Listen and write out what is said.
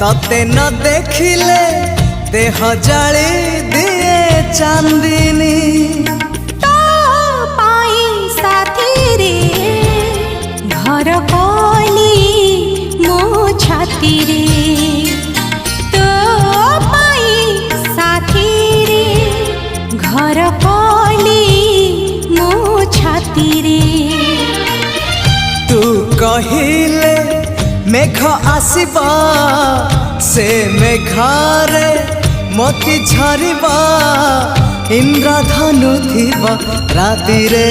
तते न देखिले देह जाली दिए चांदनी तो पाई साथी रे घर कली मो छाती रे तो पाई साथी रे घर कली मो छाती रे तू कहिले मेघ आसीबा से मेघारे मोती झरिबा इंद्रधनु थिबा राति रे।